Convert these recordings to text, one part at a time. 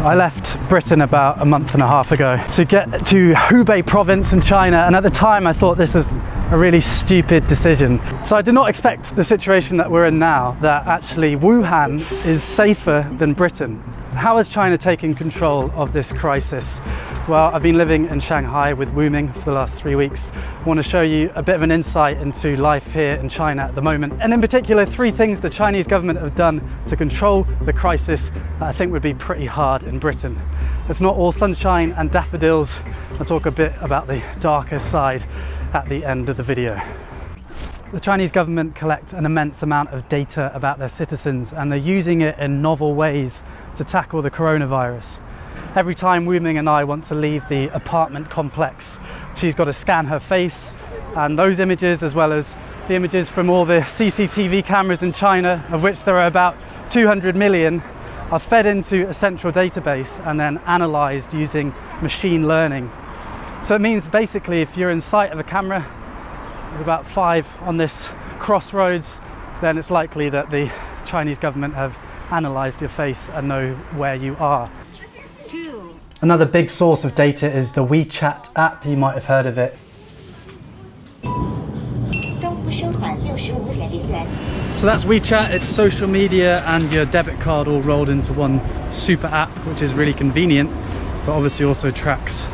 I left Britain about a month and a half ago to get to Hubei province in China, and at the time I thought this was a really stupid decision. So I did not expect the situation that we're in now, that actually Wuhan is safer than Britain. How has China taken control of this crisis? Well, I've been living in Shanghai with Wuming for the last 3 weeks. I want to show you a bit of an insight into life here in China at the moment, and in particular 3 things the Chinese government have done to control the crisis that I think would be pretty hard in Britain. It's not all sunshine and daffodils. I'll talk a bit about the darker side at the end of the video. The Chinese government collect an immense amount of data about their citizens, and they're using it in novel ways to tackle the coronavirus. Every time Wuming and I want to leave the apartment complex, she's got to scan her face, and those images, as well as the images from all the CCTV cameras in China, of which there are about 200 million, are fed into a central database and then analysed using machine learning. So it means basically if you're in sight of a camera with about 5 on this crossroads, then it's likely that the Chinese government have analysed your face and know where you are. Another big source of data is the WeChat app. You might have heard of it. So that's WeChat. It's social media and your debit card all rolled into one super app, which is really convenient, but obviously also tracks.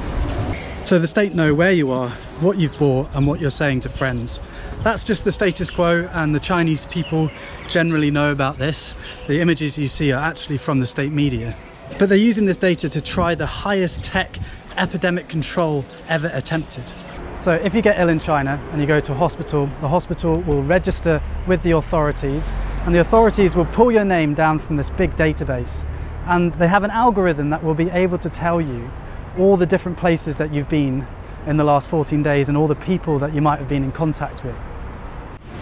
So the state know where you are, what you've bought, and what you're saying to friends. That's just the status quo, and the Chinese people generally know about this. The images you see are actually from the state media. But they're using this data to try the highest tech epidemic control ever attempted. So if you get ill in China and you go to a hospital, the hospital will register with the authorities, and the authorities will pull your name down from this big database. And they have an algorithm that will be able to tell you all the different places that you've been in the last 14 days and all the people that you might have been in contact with.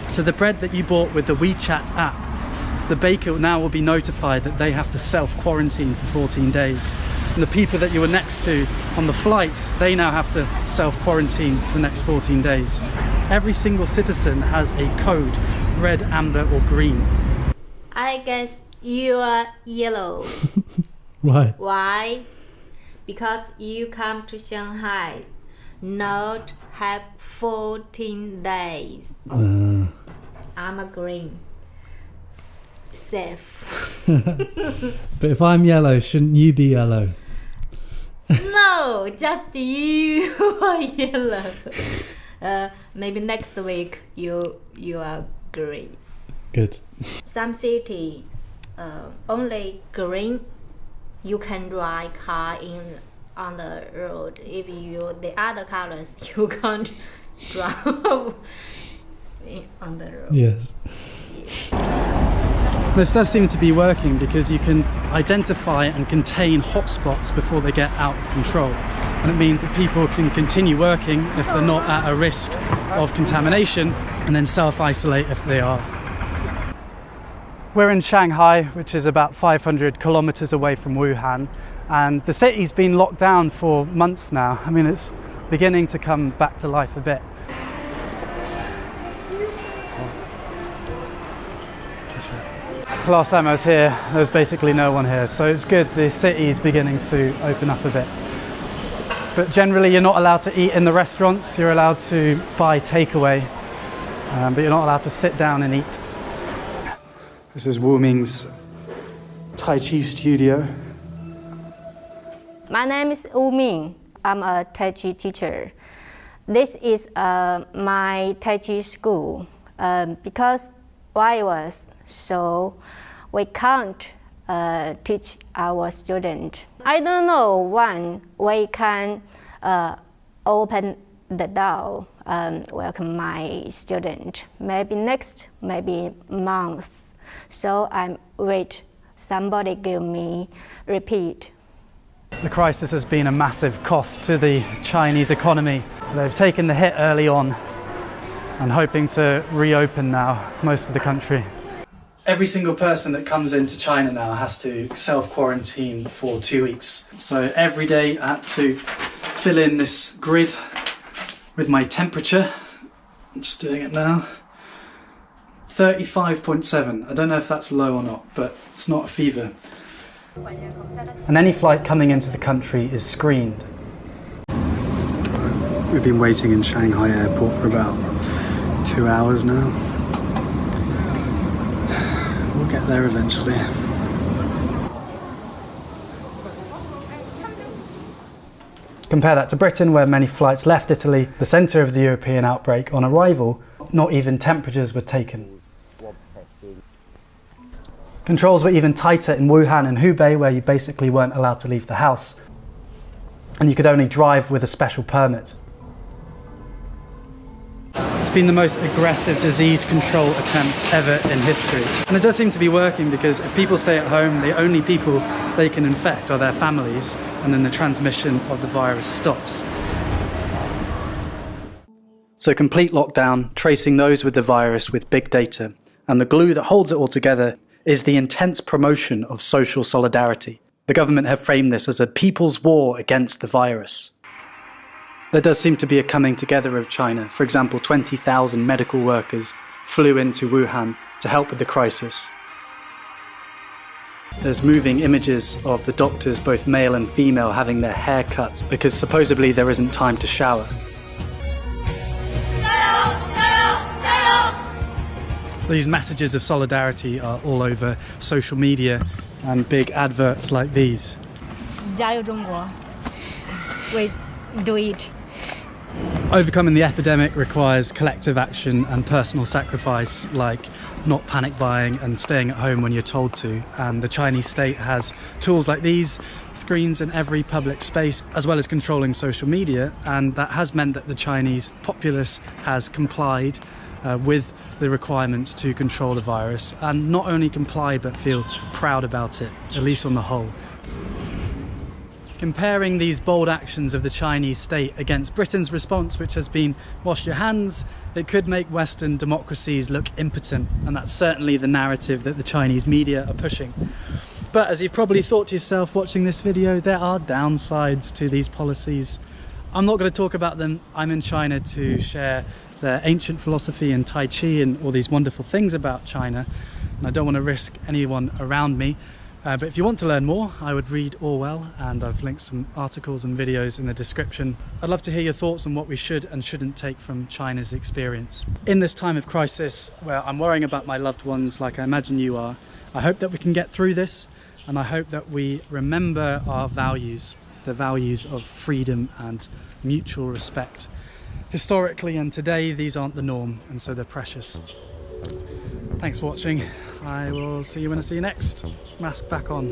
So the bread that you bought with the WeChat app, the baker now will be notified that they have to self-quarantine for 14 days. And the people that you were next to on the flight, they now have to self-quarantine for the next 14 days. Every single citizen has a code, red, amber or green. I guess you are yellow. Why? Why? Because you come to Shanghai, not have 14 days. I'm a green. Safe. But if I'm yellow, shouldn't you be yellow? No, just you are yellow. Maybe next week you are green. Good. Some city only green. You can drive car on the road. If you the other colors, you can't drive on the road. Yes. This does seem to be working because you can identify and contain hotspots before they get out of control, and it means that people can continue working if they're not at a risk of contamination, and then self-isolate if they are. We're in Shanghai, which is about 500 kilometers away from Wuhan, and the city's been locked down for months now. I mean, it's beginning to come back to life a bit. Last time I was here, there was basically no one here, so it's good the city's beginning to open up a bit. But generally you're not allowed to eat in the restaurants, you're allowed to buy takeaway, but you're not allowed to sit down and eat. This is Wuming's Tai Chi studio. My name is Wuming. I'm a Tai Chi teacher. This is my Tai Chi school because virus, so we can't teach our student. I don't know when we can open the door welcome my student. Maybe next, maybe month. So I'm wait. Somebody give me repeat. The crisis has been a massive cost to the Chinese economy. They've taken the hit early on and hoping to reopen now most of the country. Every single person that comes into China now has to self-quarantine for 2 weeks. So every day I had to fill in this grid with my temperature. I'm just doing it now. 35.7. I don't know if that's low or not, but it's not a fever. and any flight coming into the country is screened. We've been waiting in Shanghai airport for about 2 hours now. We'll get there eventually. Compare that to Britain, where many flights left Italy, the centre of the European outbreak. On arrival, not even temperatures were taken. Controls were even tighter in Wuhan and Hubei, where you basically weren't allowed to leave the house, and you could only drive with a special permit. It's been the most aggressive disease control attempt ever in history. And it does seem to be working, because if people stay at home, the only people they can infect are their families, and then the transmission of the virus stops. So complete lockdown, tracing those with the virus with big data, and the glue that holds it all together is the intense promotion of social solidarity. The government have framed this as a people's war against the virus. There does seem to be a coming together of China. For example, 20,000 medical workers flew into Wuhan to help with the crisis. There's moving images of the doctors, both male and female, having their hair cut because supposedly there isn't time to shower. These messages of solidarity are all over social media and big adverts like these. 加油中国! We do it. Overcoming the epidemic requires collective action and personal sacrifice, like not panic buying and staying at home when you're told to. And the Chinese state has tools like these, screens in every public space, as well as controlling social media, and that has meant that the Chinese populace has complied with the requirements to control the virus, and not only comply but feel proud about it, at least on the whole. Comparing these bold actions of the Chinese state against Britain's response, which has been wash your hands, it could make Western democracies look impotent, and that's certainly the narrative that the Chinese media are pushing. But as you've probably thought to yourself watching this video, there are downsides to these policies. I'm not going to talk about them. I'm in China to share their ancient philosophy and Tai Chi and all these wonderful things about China, and I don't want to risk anyone around me. But if you want to learn more, I would read Orwell, and I've linked some articles and videos in the description. I'd love to hear your thoughts on what we should and shouldn't take from China's experience. In this time of crisis, where I'm worrying about my loved ones like I imagine you are, I hope that we can get through this, and I hope that we remember our values, the values of freedom and mutual respect. Historically and today, these aren't the norm, and so they're precious. Thanks for watching. I will see you when I see you next. Mask back on.